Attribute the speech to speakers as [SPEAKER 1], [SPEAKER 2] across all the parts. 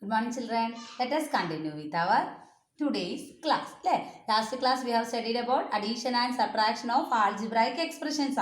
[SPEAKER 1] Good morning, children. Let us continue with our today's class. Last class we have studied about addition and subtraction of algebraic expressions.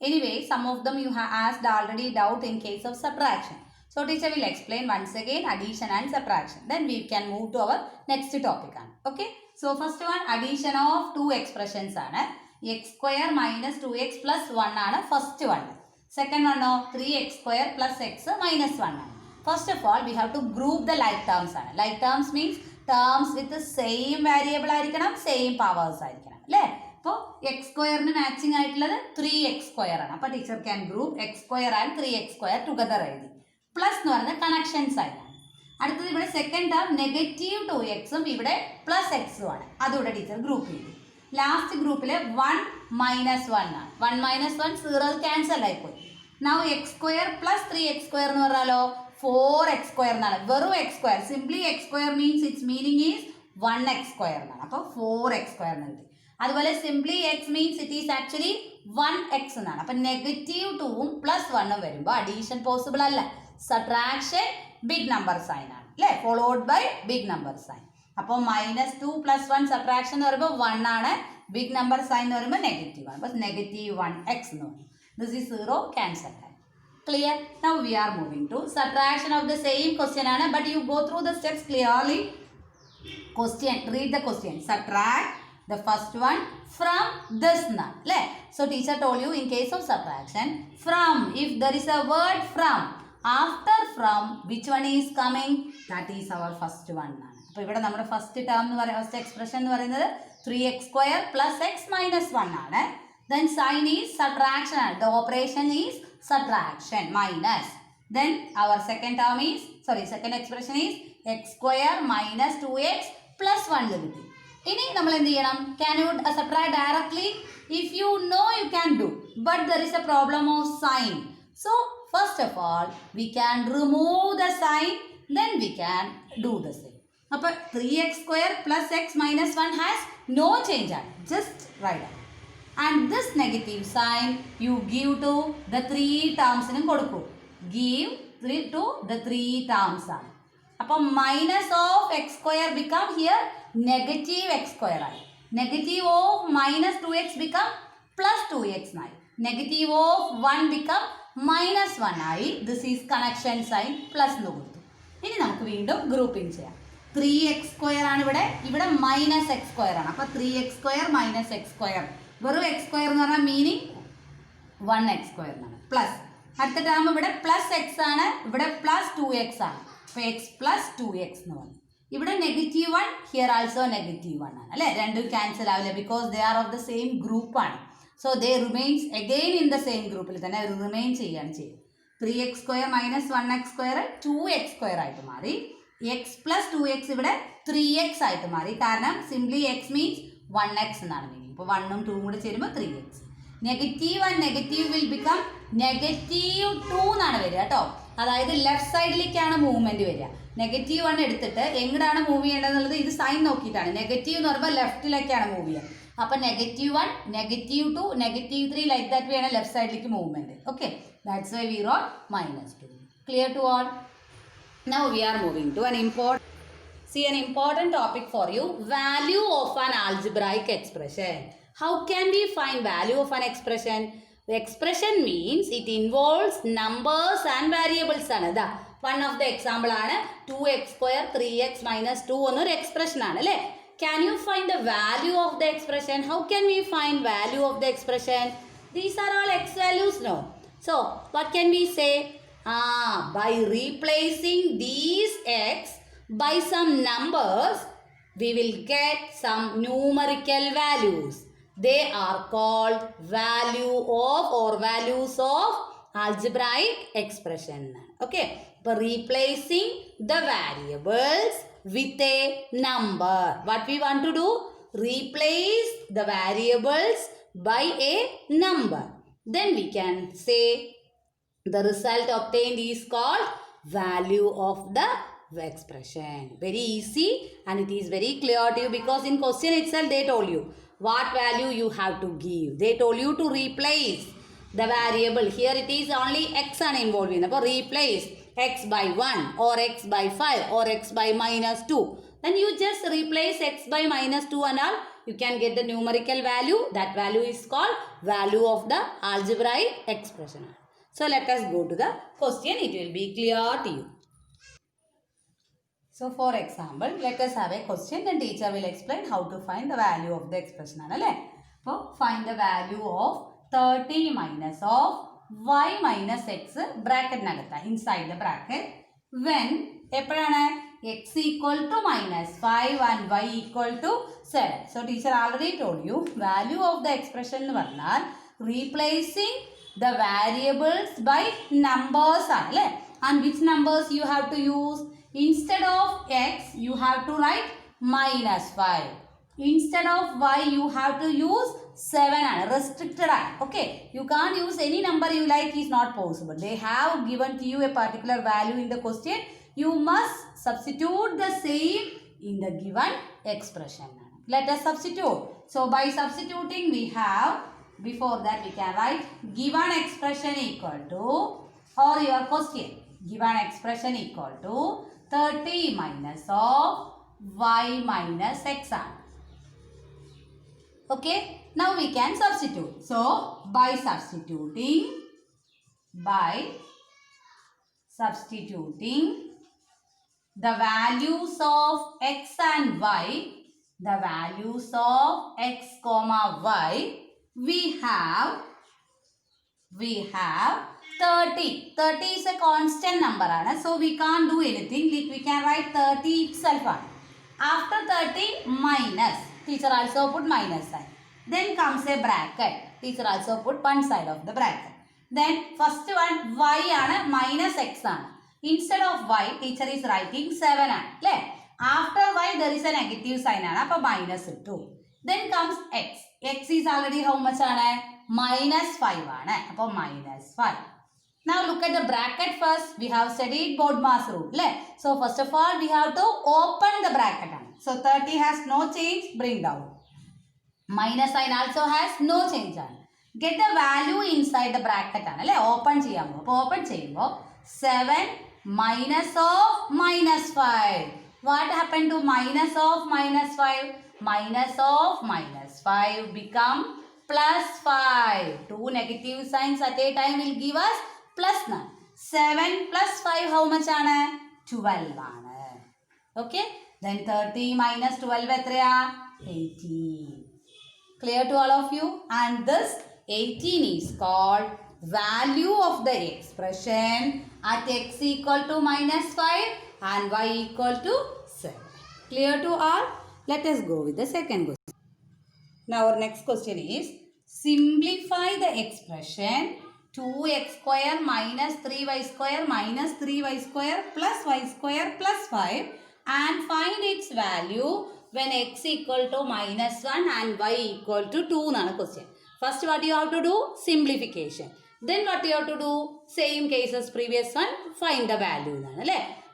[SPEAKER 1] Anyway, some of them you have asked already doubt in case of subtraction. So teacher will explain once again addition and subtraction. Then we can move to our next topic. Okay. So first one, addition of two expressions. X square minus 2x plus 1 first one. Second one, 3x square plus x minus 1. First of all, we have to group the like terms. Like terms means terms with the same variable, same powers. So, x square matching 3x square. So, teacher can group x square and 3x square together. Plus the connection side. And second term, negative 2x plus x. That's what teacher group. Last group 1 minus 1. 1 minus 1 0 cancel. Now x square plus 3x square 4x square. Veru x square. Simply x square means its meaning is 1x square. So 4x square. That's simply x means it is actually 1x. So negative 2 plus 1 addition possible. Subtraction big number sign. Followed by big number sign. So minus 2 plus 1 subtraction 1. Big number sign negative 1. But negative 1x. This is 0 cancel. Clear? Now we are moving to subtraction of the same question, but you go through the steps clearly. Question, read the question. Subtract the first one from this none. So teacher told you in case of subtraction, from, if there is a word from, after from, which one is coming? That is our first one. So here our first term, first expression 3x square plus x minus 1. Then sign is subtraction. The operation is subtraction minus. Then our second term is, second expression is x square minus 2x plus 1. Can you subtract directly? If you know, you can do. But there is a problem of sign. So first of all, we can remove the sign. Then we can do the same. 3x square plus x minus 1 has no change. Just write it. And this negative sign you give to the 3 terms. Give to the 3 terms. So minus of x square become here negative x square. Negative of minus 2x become plus 2x. Negative of 1 become minus 1. This is connection sign plus. Now we will grouping. 3x square is minus x square. So 3x square minus x square. X square meaning 1x square plus. At the time plus x plus 2x. So x plus 2x. Here negative 1, here also negative 1. They cancel because they are of the same group. So they remains again in the same group. Remains 3x square minus 1x square 2x square. X plus 2x 3x. Simply x means 1x. 1 and 2 3x. Negative and negative will become negative 2. That is left side movement. Negative 1 move this sign. Negative left move. So negative 1, negative 2, negative 3 like that we left side movement. Okay. That's why we wrote minus 2. Clear to all? Now we are moving to an important topic for you. Value of an algebraic expression. How can we find value of an expression? The expression means it involves numbers and variables. One of the example is 2x square 3x minus 2 expression. Can you find the value of the expression? How can we find value of the expression? These are all x values. No. So what can we say? By replacing these x by some numbers, we will get some numerical values. They are called value of or values of algebraic expression. Okay. By replacing the variables with a number. What we want to do? Replace the variables by a number. Then we can say the result obtained is called value of the expression. Very easy and it is very clear to you because in question itself they told you what value you have to give. They told you to replace the variable. Here it is only x involved. Replace x by 1 or x by 5 or x by minus 2. Then you just replace x by minus 2 and all. You can get the numerical value. That value is called value of the algebraic expression. So let us go to the question. It will be clear to you. So for example, let us have a question and teacher will explain how to find the value of the expression. So find the value of 30 minus of y minus x bracket inside the bracket when x equal to minus 5 and y equal to 7. So teacher already told you value of the expression replacing the variables by numbers. And which numbers you have to use? Instead of x, you have to write minus 5. Instead of y, you have to use 7. Restricted. Okay. You can't use any number you like. Is not possible. They have given to you a particular value in the question. You must substitute the same in the given expression. Let us substitute. So, by substituting, we have, before that we can write given expression equal to, or your question, given expression equal to 30 minus of y minus x. Okay, now we can substitute. So, by substituting the values of x and y, the values of x comma y, we have 30. 30 is a constant number. So, we can't do anything. We can write 30 itself. After 30, minus. Teacher also put minus sign. Then comes a bracket. Teacher also put one side of the bracket. Then, first one, y minus x. Instead of y, teacher is writing 7. After y, there is a negative sign. So, minus 2. Then comes x. X is already how much? Minus 5. So, minus 5. Now look at the bracket first. We have studied BODMAS rule. So first of all, we have to open the bracket. So 30 has no change. Bring down. Minus sign also has no change. Get the value inside the bracket. Open cheyambo. Open cheyambo. 7 minus of minus 5. What happened to minus of minus 5? Minus of minus 5 become plus 5. Two negative signs at a time will give us plus 9. 7 plus 5 how much? 12. Okay. Then 30 minus 12 18. Clear to all of you? And this 18 is called value of the expression at x equal to minus 5 and y equal to 7. Clear to all? Let us go with the second question. Now our next question is simplify the expression 2x square minus 3y square minus 3y square plus y square plus 5 and find its value when x equal to minus 1 and y equal to 2. Question. First what you have to do? Simplification. Then what you have to do? Same case as previous one. Find the value.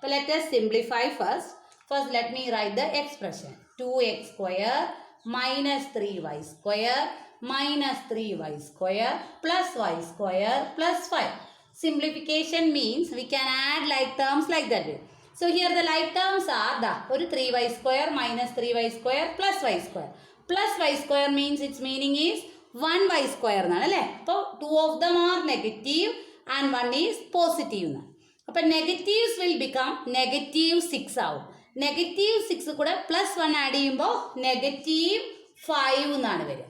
[SPEAKER 1] But let us simplify first. First let me write the expression. 2x square minus 3y square minus 3y square plus y square plus 5. Simplification means we can add like terms like that way. So here the like terms are the 3y square minus 3y square plus y square. Plus y square means its meaning is 1y square. So two of them are negative and one is positive. So negatives will become negative 6 out. Negative 6 plus 1 add negative 5.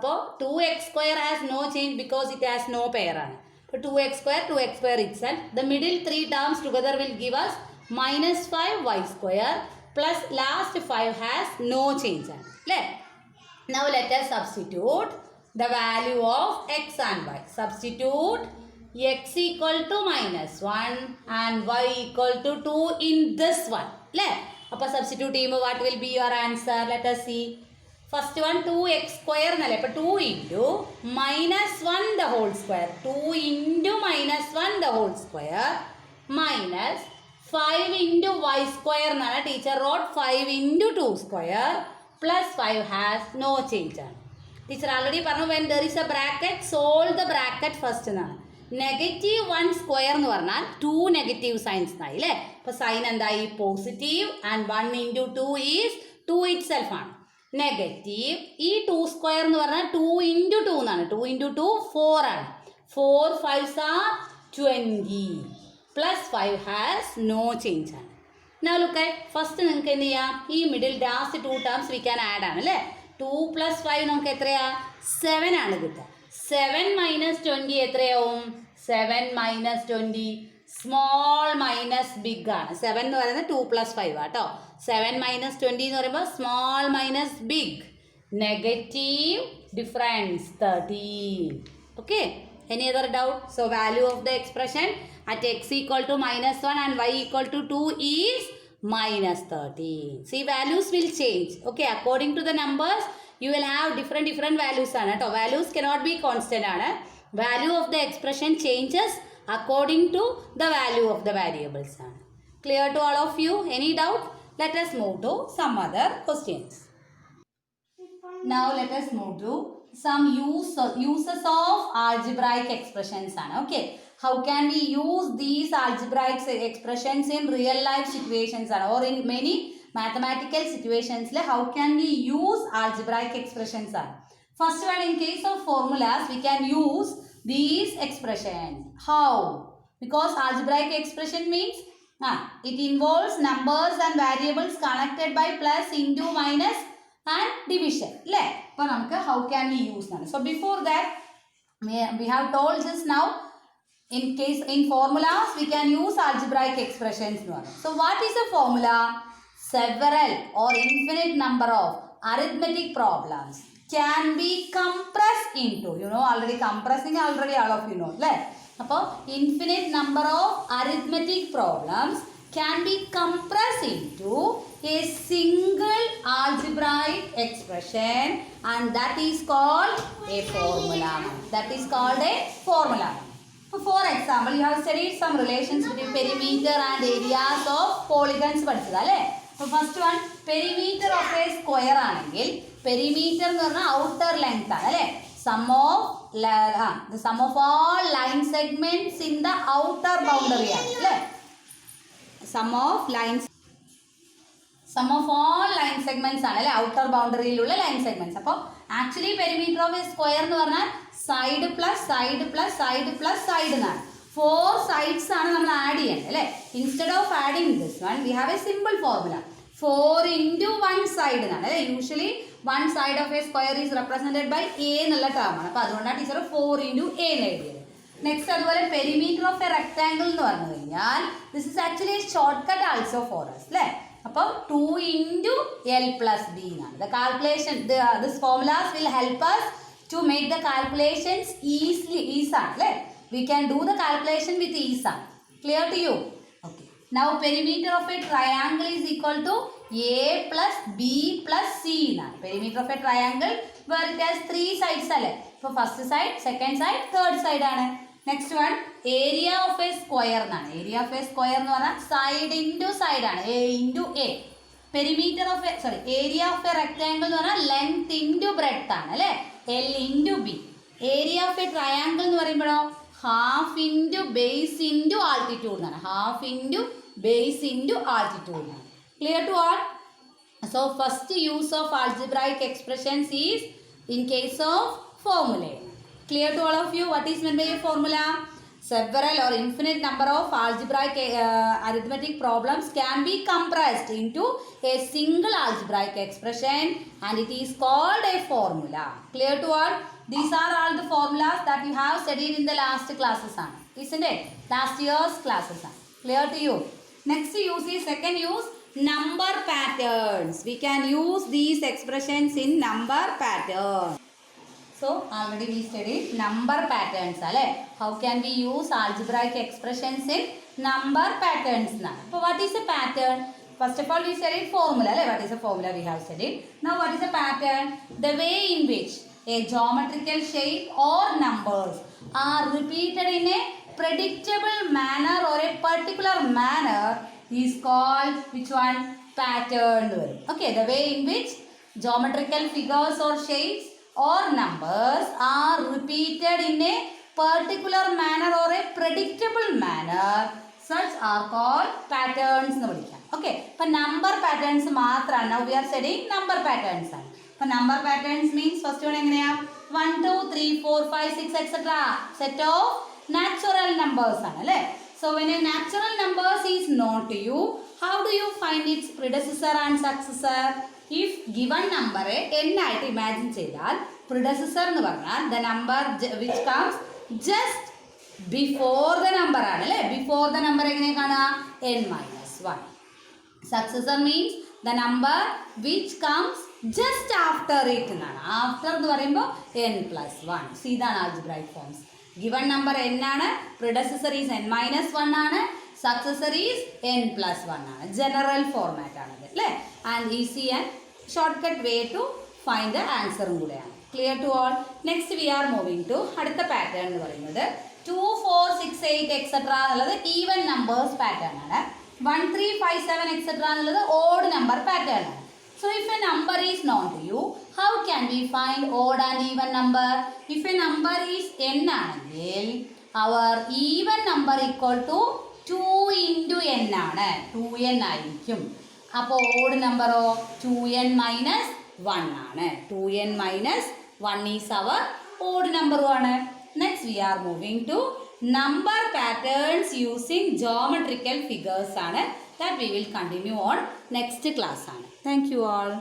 [SPEAKER 1] So 2x square has no change because it has no pair. So 2x square itself. The middle three terms together will give us minus 5y square plus last 5 has no change. Now let us substitute the value of x and y. Substitute x equal to minus 1 and y equal to 2 in this one. Substitute what will be your answer? Let us see. First one 2x square 2 into minus 1 the whole square. 2 into minus 1 the whole square minus 5 into y square. Teacher wrote 5 into 2 square plus 5 has no change. Teacher already when there is a bracket, solve the bracket first. Negative 1 square എന്ന് പറഞ്ഞാൽ 2 negative signs എന്നായി അല്ലേ. അപ്പോൾ sign എന്തായി positive and 1 into 2 is 2 it self ആണ്. Negative ഈ 2 square എന്ന് പറഞ്ഞാൽ 2 ഇൻറ്റു 2 എന്നാണ്. 2 ഇൻറ്റു 2 4 ആണ്. 4 5s are 20 plus 5 has no change ആണ്. Now look at ഫസ്റ്റ് നിങ്ങൾക്ക് എന്ത് ചെയ്യാം, ഈ middle last 2 terms we can add ആണ് അല്ലേ. 2 + 5 നമുക്ക് എത്രയാ 7 ആണ് കിട്ടുക. 7 - 20 എത്രയാവും? 7 - 20 സ്മോൾ മൈനസ് ബിഗ് ആണ്. 7 എന്ന് പറയുന്നത് 2 + 5 ആട്ടോ. 7 - 20 എന്ന് പറയുമ്പോൾ small minus big. Negative difference 13. Okay, any other doubt? So value of the expression at x equal to -1 and y equal to 2 is -13. See, values will change. Okay, according to the numbers you will have different values ആണ് കേട്ടോ. values cannot be constant ആണ്. value of the expression changes according to the value of the variables ആണ്. Clear to all of you? Any doubt? Let us move to some other questions. Now let us move to some uses of algebraic expressions ആണ്. Okay, how can we use these algebraic expressions in real life situations ആണ്, or in many mathematical situations le how can we use algebraic expressions ആണ്. First one, in case of formulas we can use these expressions. How? Because algebraic expression means it involves numbers and variables connected by plus, into, minus and division അല്ലേ. അപ്പോൾ നമുക്ക് how can we use ആണ്. So before that we have told this. Now in formulas we can use algebraic expressions. So what is a formula? Several or infinite number of arithmetic problems can be compressed into, you know already, compressing already all of you know right. അപ്പോൾ infinite number of arithmetic problems can be compressed into a single algebraic expression, and that is called a formula. That is called a formula. For example, you have studied some relations between perimeter and areas of polygons പഠിച്ചത് അല്ലേ. അപ്പോൾ first one, perimeter of a square ആണെങ്കിൽ perimeter എന്ന് പറഞ്ഞാൽ outer length ആണ് അല്ലേ. Sum of all line segments in the outer boundary ആണ് അല്ലേ. Sum of all line segments ആണ് അല്ലേ, ഔട്ടർ ബൗണ്ടറിയിലുള്ള ലൈൻ സെഗ്മെന്റ്സ്. അപ്പോൾ actually perimeter of a square എന്ന് പറഞ്ഞാൽ side plus side plus side plus side എന്നാണ്. 4 sides ആണ് നമ്മൾ ആഡ് ചെയ്യേണ്ടത് അല്ലേ. Instead of adding this one we have A simple formula. 4 into 1 side എന്നാണ് അല്ലേ. Usually 1 side of a square is represented by a എന്നുള്ള ടേം ആണ്. അപ്പോൾ അതുകൊണ്ടാണ് ടീച്ചർ 4 into a എന്ന് എഴുതിയത്. നെക്സ്റ്റ് അതുപോലെ പെരിമീറ്റർ ഓഫ് എ റെക്ടാങ്കിൾ എന്ന് പറഞ്ഞു കഴിഞ്ഞാൽ this is actually shortcut also for us അല്ലേ. അപ്പോൾ 2 into l plus b എന്നാണ്. The calculation, this formulas will help us to make the calculations easy ആണ് അല്ലേ. We can do the calculation with ease. Clear to you? Okay. Now perimeter of a triangle is equal to a plus b plus c. Perimeter of a triangle where it has 3 sides. So first side, second side, third side. Next one, area of a square. Area of a square is side into side. A into a. Perimeter of a, area of a rectangle is length into breadth. L into b. Area of a triangle is half into base into altitude. Half into base into altitude. Clear to all? So first use of algebraic expressions is in case of formulae. Clear to all of you? What is meant by a formula? Several or infinite number of algebraic arithmetic problems can be compressed into a single algebraic expression, and it is called a formula. Clear to all? These are all the formulas that you have studied in the last classes, isn't it? Last year's classes. Clear to you? Next use is second use, number patterns. We can use these expressions in number pattern. So already we studied number patterns. How can we use algebraic expressions in number patterns? So what is a pattern? First of all we studied formula. What is a formula we have studied? Now what is a pattern? The way in which a geometrical shape or numbers are repeated in a predictable manner or a particular manner is called which one? Pattern. Okay, the way in which geometrical figures or shapes or numbers are repeated in a particular manner or a predictable manner, such are called patterns എന്ന് പഠിക്കാം. Okay, ഇപ്പൊ number patterns മാത്രമാണ്. Now we are studying number patterns ആണ്. ഇപ്പൊ number patterns means first one എങ്ങനെയാ 1 2 3 4 5 6 etc. Set of natural numbers ആണ് അല്ലേ. So when a natural numbers is known to you, how do you find its predecessor and successor? If given number n ആയിട്ട് imagine ചെയ്താൽ predecessor എന്ന് പറഞ്ഞാൽ the number which comes just before the number ആണ് അല്ലേ. before the number എങ്ങനെ കാണുക n-1. successor means the number which comes just after it എന്നാണ്. after എന്ന് പറയുമ്പോൾ n+1. ഇതാണ് algebraic forms. given number n ആണ്, predecessor is n-1 ആണ്, successor is n+1 ആണ്. general format ആണത് അല്ലേ. and easy and shortcut way to find the answer കൂടെയാണ്. clear to all. next we are moving to അടുത്ത pattern എന്ന് പറയുന്നത് 2 4 6 8 etc. എന്നുള്ളത് ഈവൻ നമ്പേഴ്സ് പാറ്റേൺ ആണ്. 1 3 5 7 etc. എന്നുള്ളത് ഓഡ് നമ്പർ പാറ്റേൺ ആണ്. So if a number is known to you, how can we find odd and even number? If a number is n ആണെങ്കിൽ our even number equal to 2 into n ആണ്. 2n ആയിരിക്കും. അപ്പോൾ odd നമ്പറോ 2n minus 1 ആണ്. 2n minus 1 is our odd number ആണ്. Next we are moving to number patterns using geometrical figures ആണ്. That we will continue on next class ആണ്. Thank you all.